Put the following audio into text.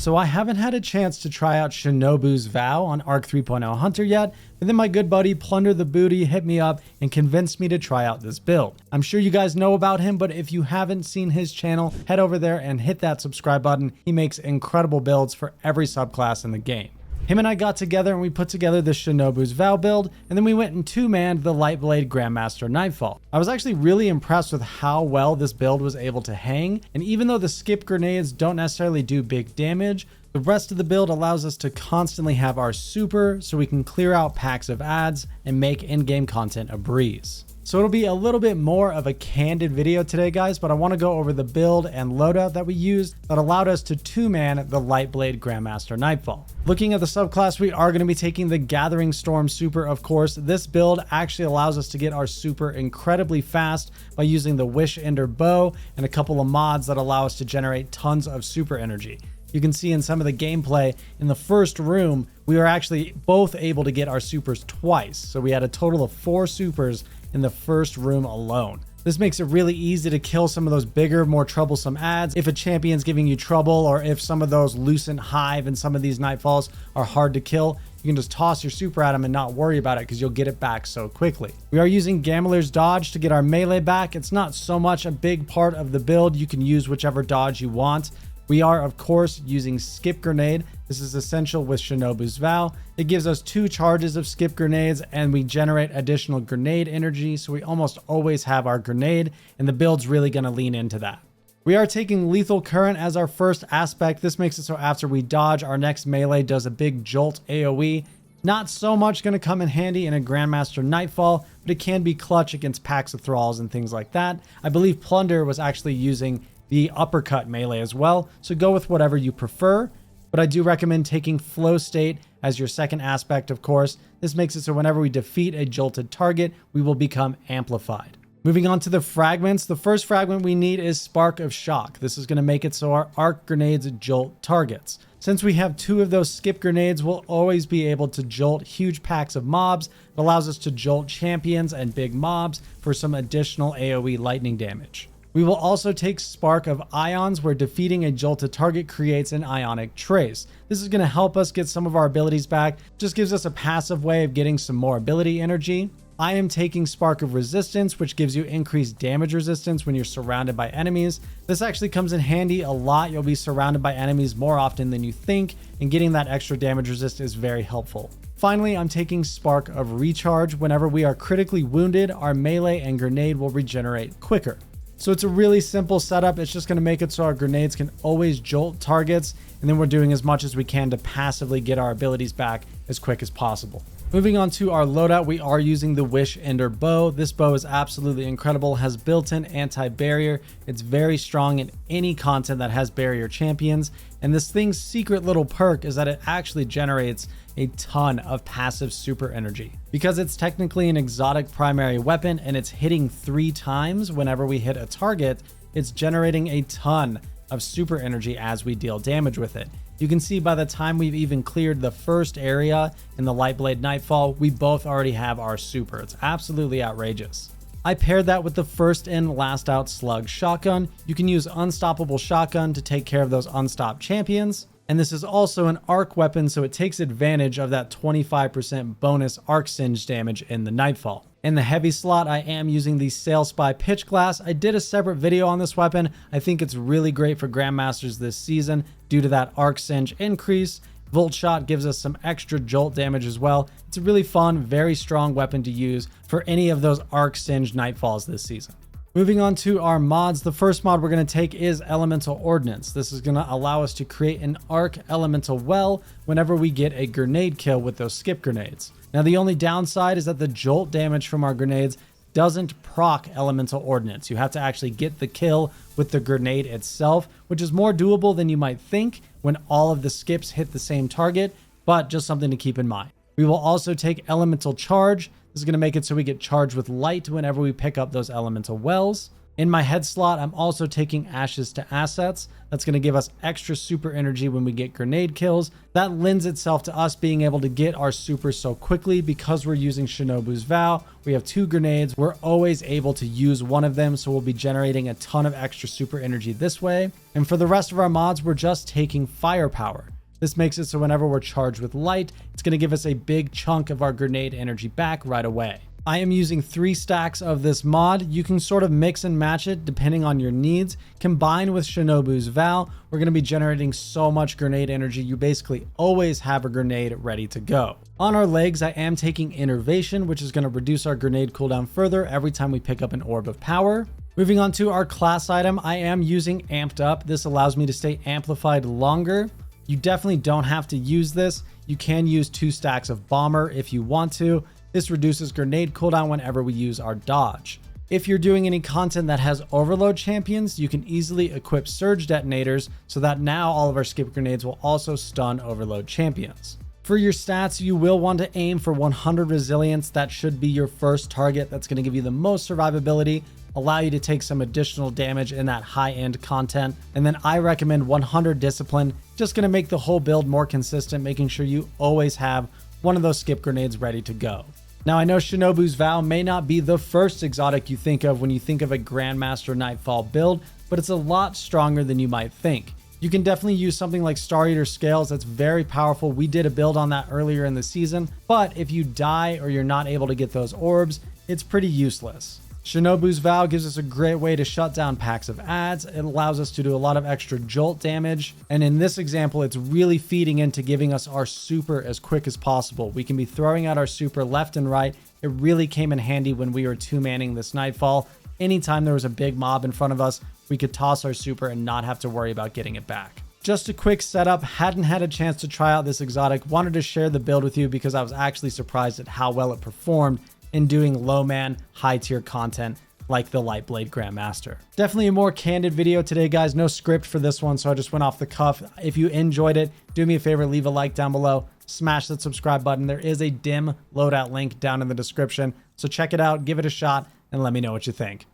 So I haven't had a chance to try out Shinobu's Vow on Arc 3.0 Hunter yet, but then my good buddy Plunder the Booty hit me up and convinced me to try out this build. I'm sure you guys know about him, but if you haven't seen his channel, head over there and hit that subscribe button. He makes incredible builds for every subclass in the game. Him and I got together and we put together the Shinobu's Vow build, and then we went and two-manned the Lightblade Grandmaster Nightfall. I was actually really impressed with how well this build was able to hang, and even though the skip grenades don't necessarily do big damage, the rest of the build allows us to constantly have our super so we can clear out packs of ads and make in-game content a breeze. So it'll be a little bit more of a candid video today, guys, but I want to go over the build and loadout that we used that allowed us to two-man the Lightblade Grandmaster Nightfall. Looking at the subclass, we are going to be taking the Gathering Storm super, of course. This build actually allows us to get our super incredibly fast by using the Wish Ender bow and a couple of mods that allow us to generate tons of super energy. You can see in some of the gameplay in the first room, we were actually both able to get our supers twice. So we had a total of 4 supers in the first room alone. This makes it really easy to kill some of those bigger, more troublesome ads. If a champion's giving you trouble, or if some of those Lucent Hive and some of these Nightfalls are hard to kill, you can just toss your super at them and not worry about it because you'll get it back so quickly. We are using Gambler's Dodge to get our melee back. It's not so much a big part of the build. You can use whichever dodge you want. We are, of course, using Skip Grenade. This is essential with Shinobu's Vow. It gives us 2 charges of Skip Grenades, and we generate additional grenade energy, so we almost always have our grenade, and the build's really going to lean into that. We are taking Lethal Current as our first aspect. This makes it so after we dodge, our next melee does a big jolt AoE. Not so much going to come in handy in a Grandmaster Nightfall, but it can be clutch against packs of thralls and things like that. I believe Plunder was actually using the uppercut melee as well, so go with whatever you prefer, but I do recommend taking Flow State as your second aspect, of course. This makes it so whenever we defeat a jolted target, we will become amplified. Moving on to the fragments, the first fragment we need is Spark of Shock. This is going to make it so our arc grenades jolt targets. Since we have 2 of those skip grenades, we'll always be able to jolt huge packs of mobs. It allows us to jolt champions and big mobs for some additional AoE lightning damage. We will also take Spark of Ions, where defeating a jolted target creates an ionic trace. This is going to help us get some of our abilities back. Just gives us a passive way of getting some more ability energy. I am taking Spark of Resistance, which gives you increased damage resistance when you're surrounded by enemies. This actually comes in handy a lot. You'll be surrounded by enemies more often than you think, and getting that extra damage resist is very helpful. Finally, I'm taking Spark of Recharge. Whenever we are critically wounded, our melee and grenade will regenerate quicker. So it's a really simple setup. It's just going to make it so our grenades can always jolt targets, and then we're doing as much as we can to passively get our abilities back as quick as possible. Moving on to our loadout, we are using the Wish Ender bow. This bow is absolutely incredible, has built-in anti-barrier. It's very strong in any content that has barrier champions, and this thing's secret little perk is that it actually generates a ton of passive super energy. Because it's technically an exotic primary weapon and it's hitting 3 times whenever we hit a target, it's generating a ton of super energy as we deal damage with it. You can see by the time we've even cleared the first area in the Lightblade Nightfall, we both already have our super. It's absolutely outrageous. I paired that with the first in, last out slug shotgun. You can use Unstoppable Shotgun to take care of those unstopped champions. And this is also an arc weapon, so it takes advantage of that 25% bonus arc singe damage in the Nightfall. In the heavy slot, I am using the Sailspy Pitchglass. I did a separate video on this weapon. I think it's really great for Grandmasters this season due to that arc singe increase. Volt Shot gives us some extra jolt damage as well. It's a really fun, very strong weapon to use for any of those arc singe Nightfalls this season. Moving on to our mods, the first mod we're going to take is Elemental Ordnance. This is going to allow us to create an arc elemental well whenever we get a grenade kill with those skip grenades. Now the only downside is that the jolt damage from our grenades doesn't proc Elemental Ordnance. You have to actually get the kill with the grenade itself, which is more doable than you might think when all of the skips hit the same target, but just something to keep in mind. We will also take Elemental Charge. This is going to make it so we get charged with light whenever we pick up those elemental wells. In my head slot, I'm also taking Ashes to Assets. That's going to give us extra super energy when we get grenade kills. That lends itself to us being able to get our super so quickly because we're using Shinobu's Vow. We have 2 grenades. We're always able to use one of them, so we'll be generating a ton of extra super energy this way. And for the rest of our mods, we're just taking Firepower. This makes it so whenever we're charged with light, it's going to give us a big chunk of our grenade energy back right away. I am using 3 stacks of this mod. You can sort of mix and match it depending on your needs. Combined with Shinobu's Vow, we're going to be generating so much grenade energy, you basically always have a grenade ready to go. On our legs, I am taking Innervation, which is going to reduce our grenade cooldown further every time we pick up an Orb of Power. Moving on to our class item, I am using Amped Up. This allows me to stay amplified longer. You definitely don't have to use this. You can use 2 stacks of Bomber if you want to. This reduces grenade cooldown whenever we use our dodge. If you're doing any content that has overload champions, you can easily equip surge detonators so that now all of our skip grenades will also stun overload champions. For your stats, you will want to aim for 100 resilience. That should be your first target. That's going to give you the most survivability, allow you to take some additional damage in that high-end content. And then I recommend 100 discipline, just going to make the whole build more consistent, making sure you always have one of those skip grenades ready to go. Now, I know Shinobu's Vow may not be the first exotic you think of when you think of a Grandmaster Nightfall build, but it's a lot stronger than you might think. You can definitely use something like Star Eater Scales. That's very powerful. We did a build on that earlier in the season, but if you die or you're not able to get those orbs, it's pretty useless. Shinobu's Vow gives us a great way to shut down packs of ads. It allows us to do a lot of extra jolt damage. And in this example, it's really feeding into giving us our super as quick as possible. We can be throwing out our super left and right. It really came in handy when we were 2-manning this Nightfall. Anytime there was a big mob in front of us, we could toss our super and not have to worry about getting it back. Just a quick setup. Hadn't had a chance to try out this exotic. Wanted to share the build with you because I was actually surprised at how well it performed in doing low man, high tier content like the Lightblade Grandmaster. Definitely a more candid video today, guys. No script for this one, so I just went off the cuff. If you enjoyed it, do me a favor, leave a like down below, smash that subscribe button. There is a dim loadout link down in the description, so check it out, give it a shot, and let me know what you think.